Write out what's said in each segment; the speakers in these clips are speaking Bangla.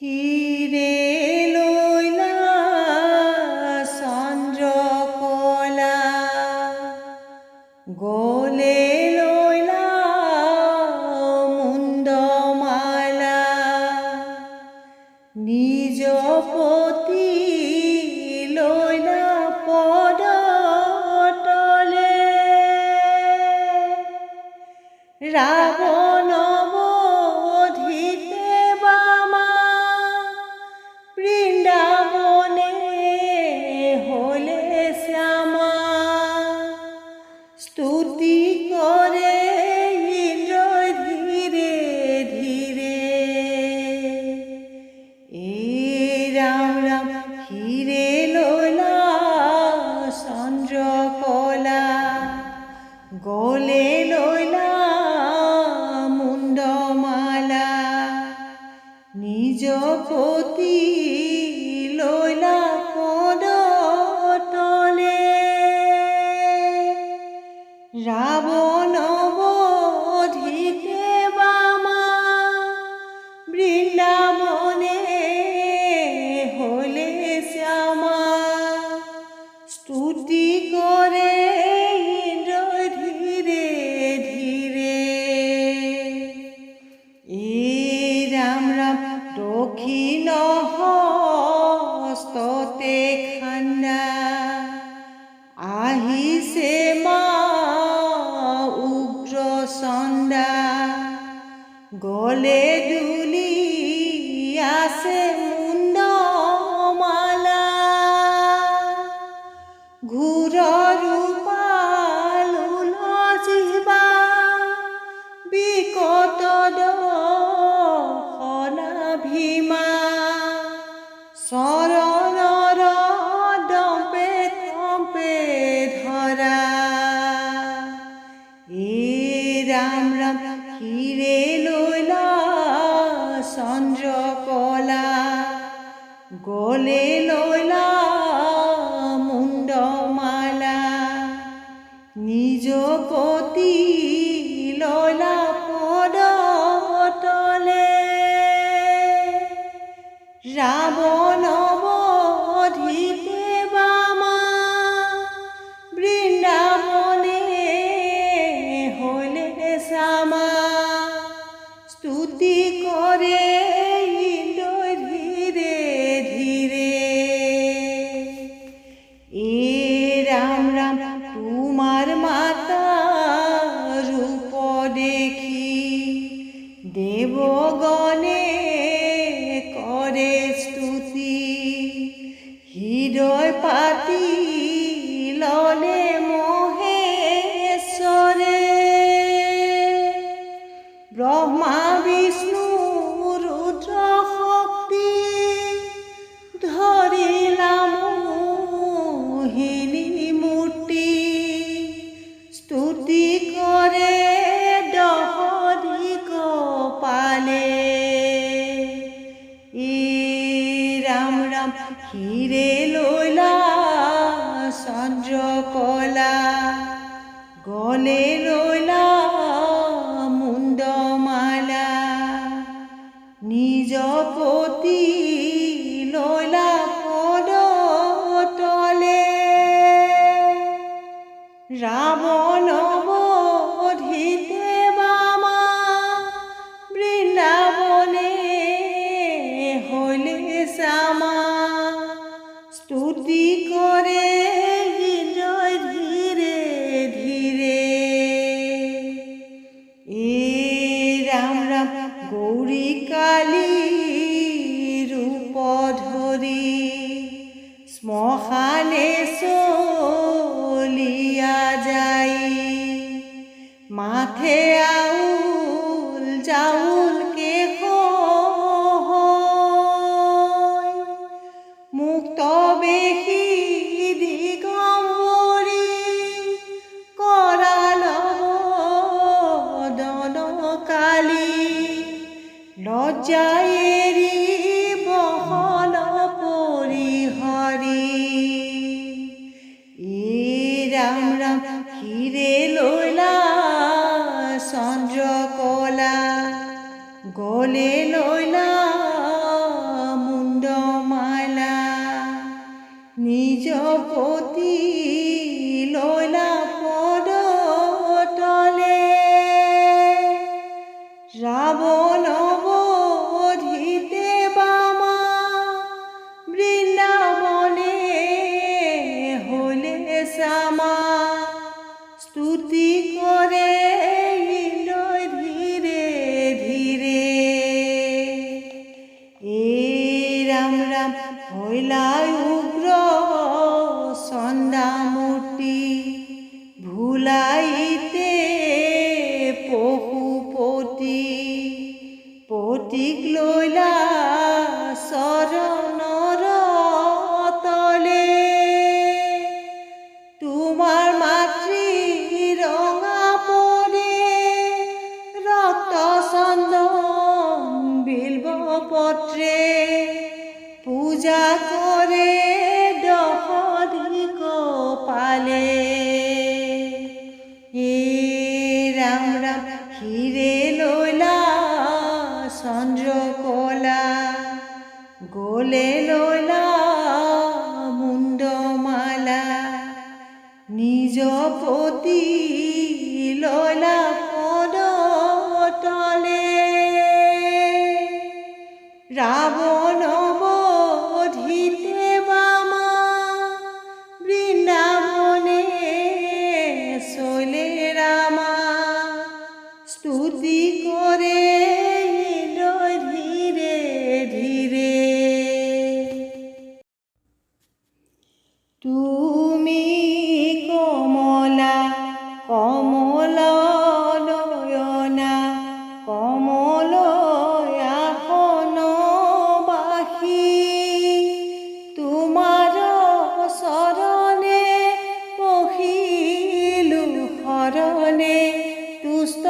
হিরে লইলা চন্দ্রকলা গলে লইলা মুণ্ডমালা নিজ পতি লইলা পদতলে রাবণ বধিতে বামা বৃন্দাবনে হলে শ্যামা স্তুতি করে ইন্দ্র ধীরে ধীরে রাম রাম হিরে লইলা চন্দ্রকলা গলে লইলা মুণ্ডমালা নিজ পতি লইলা পদতলে রাবণ বধিতে বামা বৃন্দাবনে হলে শ্যামা স্তুতি করে ইন্দ্র ধীরে ধীরে রাম রাম দক্ষিণ হস্ততে খান্দা আহিছে মা উগ্র চণ্ডা গলে দুলি আছে মুণ্ডমালা ঘূৰ ৰূপালুল জিবা বিকট দৰ্শনা ভীমা চৰণৰ দম্পে কম্পে ধৰা ৰাম ৰাম হিৰে লইলা চন্দ্ৰকলা গলে লইলা মুণ্ডমালা নিজ পতি লইলা পদতলে রাবণ বধিতে বামা বৃন্দাবনে হলে শ্যামা স্তুতি করে ইন্দ্র ধীরে ধীরে রাম রাম তোমার মাতা রূপ দেখি দেবগণে করে স্তুতি হৃদয় পাতি ললে মহেশ্বরে ব্রহ্মা বিষ্ণু রুদ্র শক্তি ধরিলাম মোহিনী মূর্তি স্তুতি করে দহরি কপালে রাম রাম হিরে লইলা চন্দ্রকলা গলে লইলা মুণ্ডমালা নিজ পতি লইলা পদতলে রাবণ বধিতে বামা বৃন্দাবনে হইলে শ্যামা স্তুতি করে ইন্দ্র ধীরে ধীরে রাম রাম গৌরী কালী রূপ ধরি শ্মশানে চলিয়া যাই মাথে আউল জাউল কেশ মুক্ত বেশি দিগম্বরী কৰাল বদন কালী লজ্জা এৰি বহন পৰিহৰি রাম রাম হিরে লইলা চন্দ্রকলা গলে লইলা লইলাই উগ্র চন্দামূর্তি ভুলাইতে পশুপতি পতিক লইলা চৰণৰ তলে তোমাৰ মাতৃ ৰঙা পৰে ৰক্ত চন্দন বিল্ব পত্ৰে পূজা কৰে দহদি কপালে হে ৰাম ৰাম হিৰে লইলা চন্দ্ৰকলা গলে লইলা মুণ্ডমালা নিজ পতি লইলা পদ তলে ৰাৱণ বধিতে বামা বৃন্দাবনে চলে ৰামা স্তুতি কৰে ধীৰে ধীৰে তুমি কমলা কমল নয়না কমল আসন বাসী তোমাৰ চৰণে পহিলো শৰণে তুষ্ট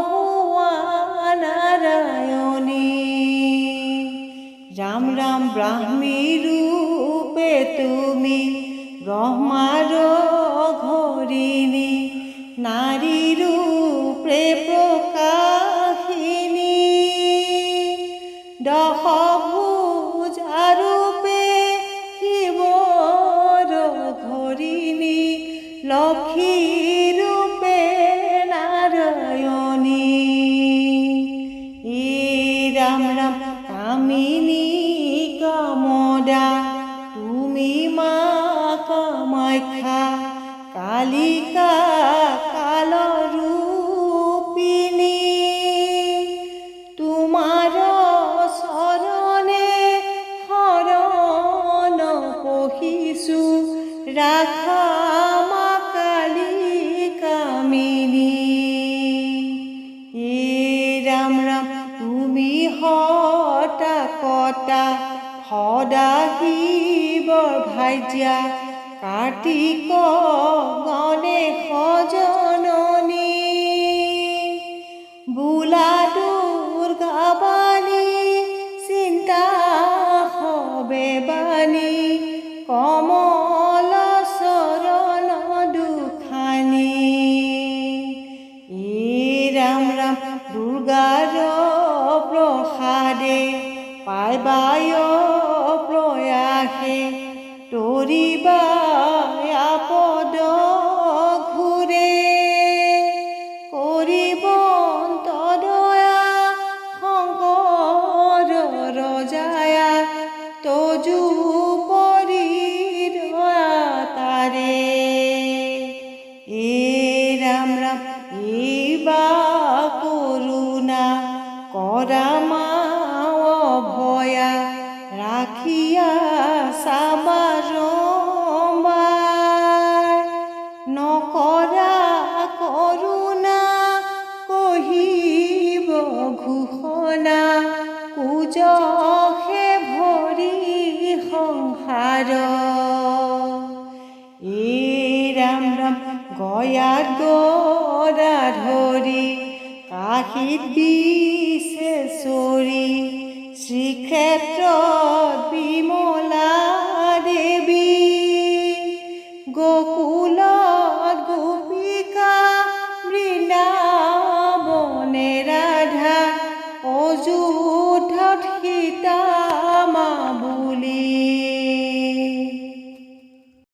হোৱা নাৰায়ণী ৰাম ৰাম ব্ৰাহ্মী ৰূপে তুমি ব্ৰহ্মাৰ ঘৰিণী নাৰী ৰূপে প্ৰকাশিনী দশভুজা ৰূপে শিৱৰ ঘৰিণী লক্ষী ৰূপে নাৰায়ণী ৰাম ৰাম কামিনী কামদা তুমি মা কামাখ্যা কালিকা কালৰূপিণী তোমাৰ চৰণে শৰণ পহিছো ৰাখা মা কালী কামিনী ৰাম ৰাম তুমি হতা কটা সদা শিৱৰ ভাজ্যা কাৰ্তিক গণেশ জননী বোলা দুৰ্গা বাণী চিন্তা হবে বাণী কমল চৰণ দুখানি ৰাম ৰাম দুৰ্গাৰ প্ৰসাদে পাইবায় প্ৰয়াসে তৰিবা আপদ ঘূৰে কৰিব দয়া শংকৰ ৰজায়া তজু পৰি দয়া তাৰে ৰাম ৰাম এইবা কৰোণা কৰা মা ভয়া ৰাখিয়া চাবাৰম্বাৰ নকৰা কৰোণা কহিব ঘোষণা কুজহে ভৰি সংসাৰ ৰাম ৰাম গয়াত গদা ধৰি কাশীত বিশেষৰী শ্ৰীক্ষেত্ৰত বিমলা